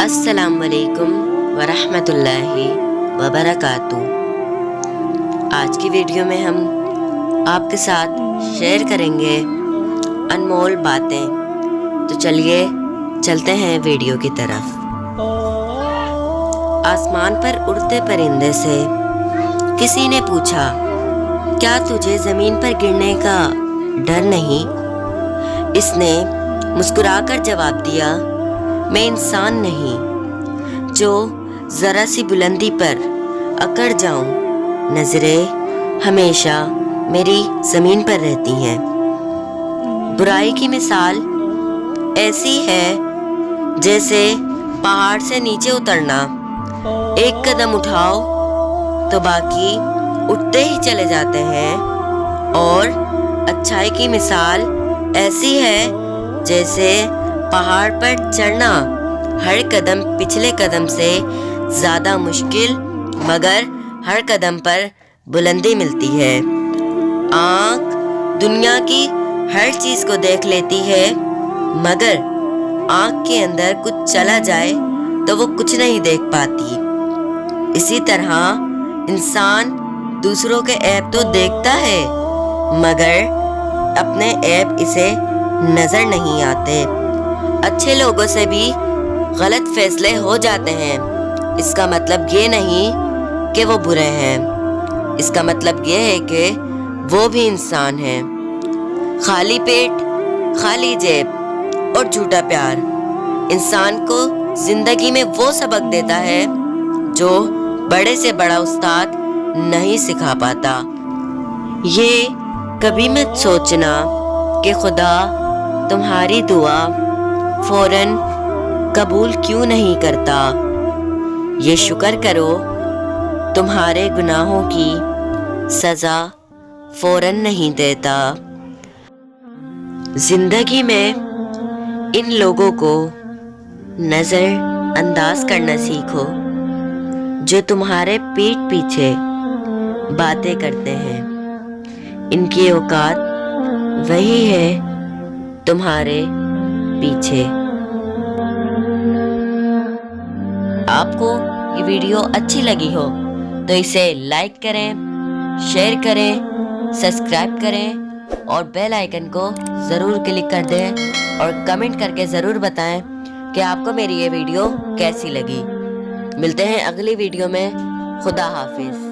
السلام علیکم ورحمۃ اللہ وبرکاتہ۔ آج کی ویڈیو میں ہم آپ کے ساتھ شیئر کریں گے انمول باتیں۔ تو چلیے چلتے ہیں ویڈیو کی طرف۔ آسمان پر اڑتے پرندے سے کسی نے پوچھا، کیا تجھے زمین پر گرنے کا ڈر نہیں؟ اس نے مسکرا کر جواب دیا، میں انسان نہیں جو ذرا سی بلندی پر اکڑ جاؤں، نظریں ہمیشہ میری زمین پر رہتی ہیں۔ برائی کی مثال ایسی ہے جیسے پہاڑ سے نیچے اترنا، ایک قدم اٹھاؤ تو باقی اٹھتے ہی چلے جاتے ہیں، اور اچھائی کی مثال ایسی ہے جیسے پہاڑ پر چڑھنا، ہر قدم پچھلے قدم سے زیادہ مشکل، مگر ہر قدم پر بلندی ملتی ہے۔ آنکھ دنیا کی ہر چیز کو دیکھ لیتی ہے، مگر آنکھ کے اندر کچھ چلا جائے تو وہ کچھ نہیں دیکھ پاتی۔ اسی طرح انسان دوسروں کے عیب تو دیکھتا ہے، مگر اپنے عیب اسے نظر نہیں آتے۔ اچھے لوگوں سے بھی غلط فیصلے ہو جاتے ہیں، اس کا مطلب یہ نہیں کہ وہ برے ہیں، اس کا مطلب یہ ہے کہ وہ بھی انسان ہیں۔ خالی پیٹ، خالی جیب اور جھوٹا پیار انسان کو زندگی میں وہ سبق دیتا ہے جو بڑے سے بڑا استاد نہیں سکھا پاتا۔ یہ کبھی مت سوچنا کہ خدا تمہاری دعا فوراً قبول کیوں نہیں کرتا، یہ شکر کرو تمہارے گناہوں کی سزا فوراً نہیں دیتا۔ زندگی میں ان لوگوں کو نظر انداز کرنا سیکھو جو تمہارے پیٹھ پیچھے باتیں کرتے ہیں، ان کی اوقات وہی ہے تمہارے پیچھے۔ آپ کو یہ ویڈیو اچھی لگی ہو تو اسے لائک کریں، شیئر کریں، سبسکرائب کریں اور بیل آئیکن کو ضرور کلک کر دیں، اور کمنٹ کر کے ضرور بتائیں کہ آپ کو میری یہ ویڈیو کیسی لگی۔ ملتے ہیں اگلی ویڈیو میں۔ خدا حافظ۔